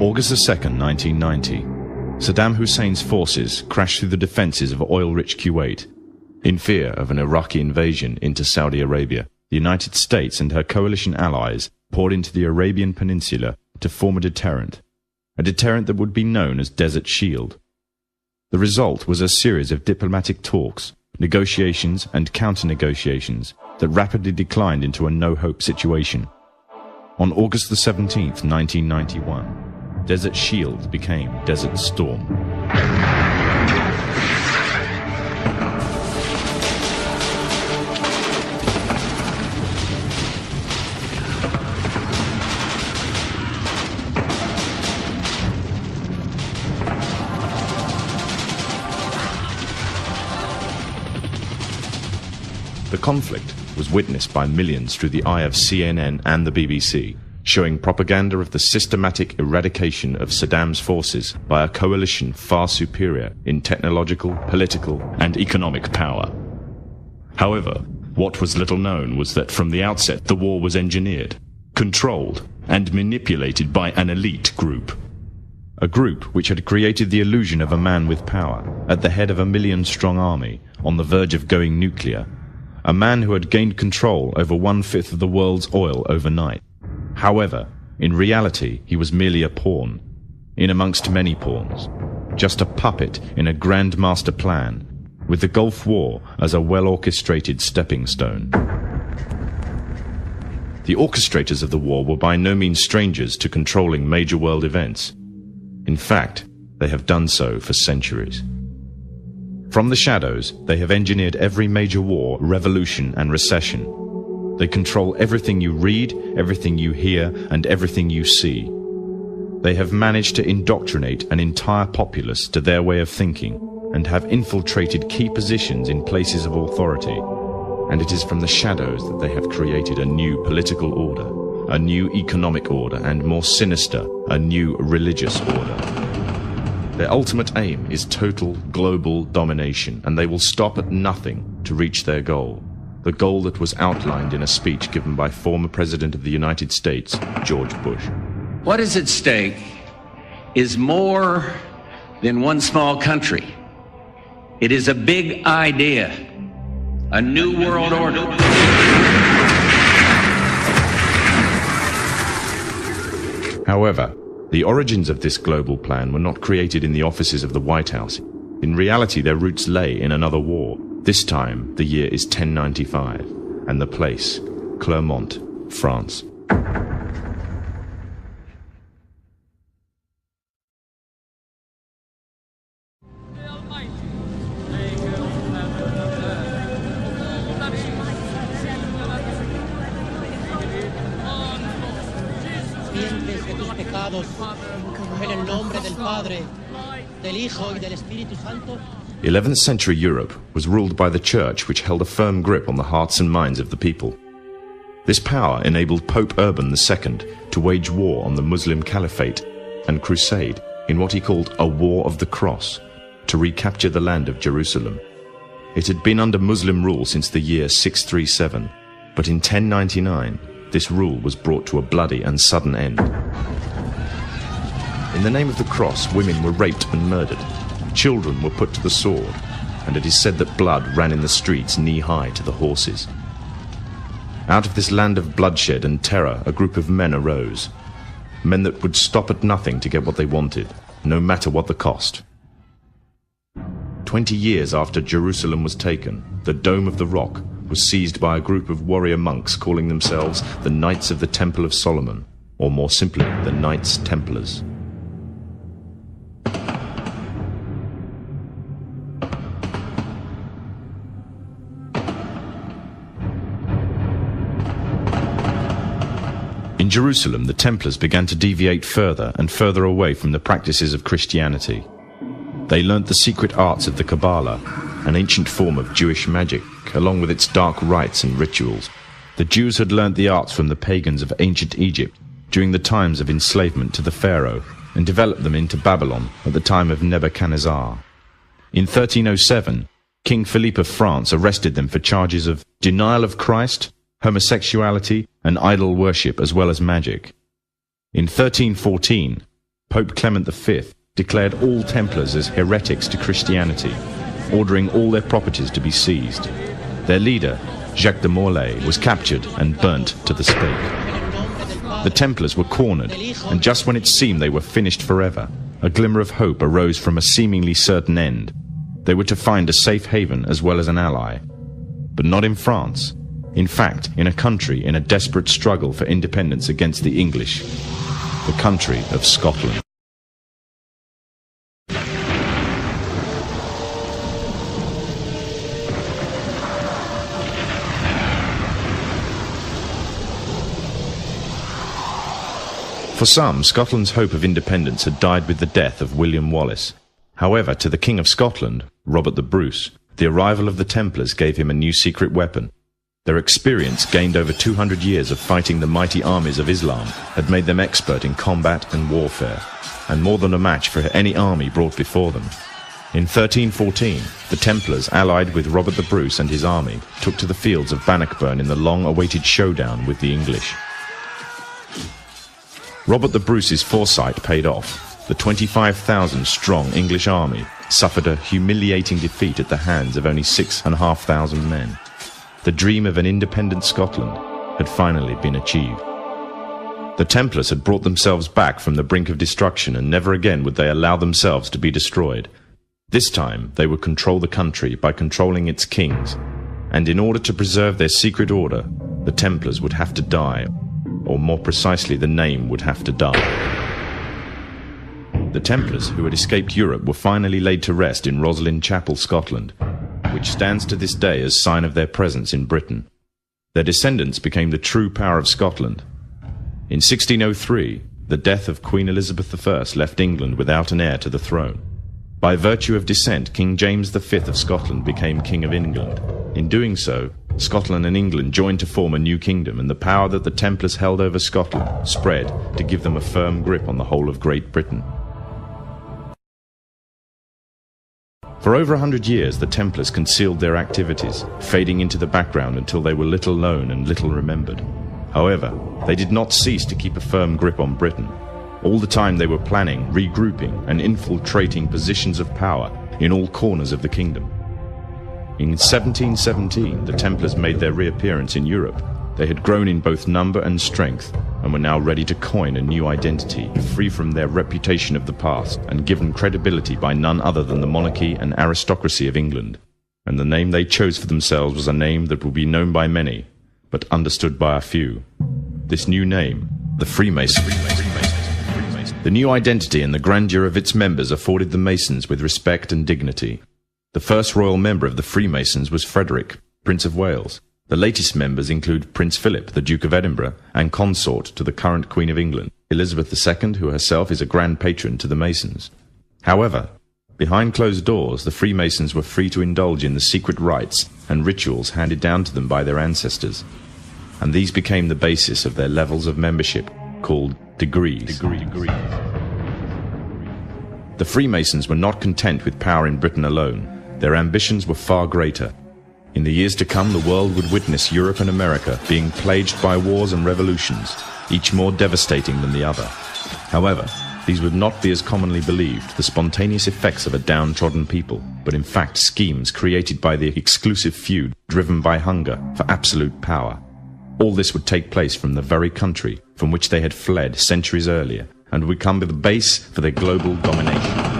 August 2nd, 1990, Saddam Hussein's forces crashed through the defenses of oil-rich Kuwait. In fear of an Iraqi invasion into Saudi Arabia, the United States and her coalition allies poured into the Arabian Peninsula to form a deterrent that would be known as Desert Shield. The result was a series of diplomatic talks, negotiations and counter-negotiations that rapidly declined into a no-hope situation. On August the 17th, 1991, Desert Shield became Desert Storm. The conflict was witnessed by millions through the eye of CNN and the BBC, showing propaganda of the systematic eradication of Saddam's forces by a coalition far superior in technological, political, and economic power. However, what was little known was that from the outset the war was engineered, controlled, and manipulated by an elite group. A group which had created the illusion of a man with power, at the head of a million-strong army, on the verge of going nuclear. A man who had gained control over 1/5 of the world's oil overnight. However, in reality, he was merely a pawn, in amongst many pawns, just a puppet in a grand master plan, with the Gulf War as a well-orchestrated stepping stone. The orchestrators of the war were by no means strangers to controlling major world events. In fact, they have done so for centuries. From the shadows, they have engineered every major war, revolution, and recession. They control everything you read, everything you hear, and everything you see. They have managed to indoctrinate an entire populace to their way of thinking, and have infiltrated key positions in places of authority. And it is from the shadows that they have created a new political order, a new economic order, and more sinister, a new religious order. Their ultimate aim is total global domination, and they will stop at nothing to reach their goal. The goal that was outlined in a speech given by former President of the United States, George Bush. What is at stake is more than one small country. It is a big idea, a new world order. However, the origins of this global plan were not created in the offices of the White House. In reality, their roots lay in another war. This time, the year is 1095, and the place, Clermont, France. En el nombre del Padre, del Hijo y del Espíritu Santo. 11th century Europe was ruled by the Church, which held a firm grip on the hearts and minds of the people. This power enabled Pope Urban II to wage war on the Muslim Caliphate and crusade in what he called a War of the Cross, to recapture the land of Jerusalem. It had been under Muslim rule since the year 637, but in 1099 this rule was brought to a bloody and sudden end. In the name of the cross, women were raped and murdered. Children were put to the sword, and it is said that blood ran in the streets knee-high to the horses. Out of this land of bloodshed and terror, a group of men arose. Men that would stop at nothing to get what they wanted, no matter what the cost. 20 years after Jerusalem was taken, the Dome of the Rock was seized by a group of warrior monks calling themselves the Knights of the Temple of Solomon, or more simply, the Knights Templars. In Jerusalem, the Templars began to deviate further and further away from the practices of Christianity. They learnt the secret arts of the Kabbalah, an ancient form of Jewish magic, along with its dark rites and rituals. The Jews had learnt the arts from the pagans of ancient Egypt during the times of enslavement to the Pharaoh, and developed them into Babylon at the time of Nebuchadnezzar. In 1307, King Philippe of France arrested them for charges of denial of Christ, homosexuality, and idol worship, as well as magic. In 1314, Pope Clement V declared all Templars as heretics to Christianity, ordering all their properties to be seized. Their leader, Jacques de Morlaix, was captured and burnt to the stake. The Templars were cornered, and just when it seemed they were finished forever, a glimmer of hope arose from a seemingly certain end. They were to find a safe haven as well as an ally. But not in France. In fact, in a country in a desperate struggle for independence against the English. The country of Scotland. For some, Scotland's hope of independence had died with the death of William Wallace. However, to the King of Scotland, Robert the Bruce, the arrival of the Templars gave him a new secret weapon. Their experience, gained over 200 years of fighting the mighty armies of Islam, had made them expert in combat and warfare, and more than a match for any army brought before them. In 1314, the Templars, allied with Robert the Bruce and his army, took to the fields of Bannockburn in the long-awaited showdown with the English. Robert the Bruce's foresight paid off. The 25,000-strong English army suffered a humiliating defeat at the hands of only 6,500 men. The dream of an independent Scotland had finally been achieved. The Templars had brought themselves back from the brink of destruction, and never again would they allow themselves to be destroyed. This time they would control the country by controlling its kings, and in order to preserve their secret order, the Templars would have to die, or more precisely, the name would have to die. The Templars, who had escaped Europe, were finally laid to rest in Roslin Chapel, Scotland, which stands to this day as sign of their presence in Britain. Their descendants became the true power of Scotland. In 1603, the death of Queen Elizabeth I left England without an heir to the throne. By virtue of descent, King James V of Scotland became King of England. In doing so, Scotland and England joined to form a new kingdom, and the power that the Templars held over Scotland spread to give them a firm grip on the whole of Great Britain. For over 100 years, the Templars concealed their activities, fading into the background until they were little known and little remembered. However, they did not cease to keep a firm grip on Britain. All the time they were planning, regrouping, and infiltrating positions of power in all corners of the kingdom. In 1717, the Templars made their reappearance in Europe. They had grown in both number and strength, and were now ready to coin a new identity, free from their reputation of the past, and given credibility by none other than the monarchy and aristocracy of England. And the name they chose for themselves was a name that would be known by many, but understood by a few. This new name, the Freemasons. The new identity and the grandeur of its members afforded the Masons with respect and dignity. The first royal member of the Freemasons was Frederick, Prince of Wales. The latest members include Prince Philip, the Duke of Edinburgh, and consort to the current Queen of England, Elizabeth II, who herself is a grand patron to the Masons. However, behind closed doors, the Freemasons were free to indulge in the secret rites and rituals handed down to them by their ancestors, and these became the basis of their levels of membership, called degrees. The Freemasons were not content with power in Britain alone. Their ambitions were far greater. In the years to come, the world would witness Europe and America being plagued by wars and revolutions, each more devastating than the other. However, these would not be as commonly believed, the spontaneous effects of a downtrodden people, but in fact schemes created by the exclusive few driven by hunger for absolute power. All this would take place from the very country from which they had fled centuries earlier, and would become the base for their global domination.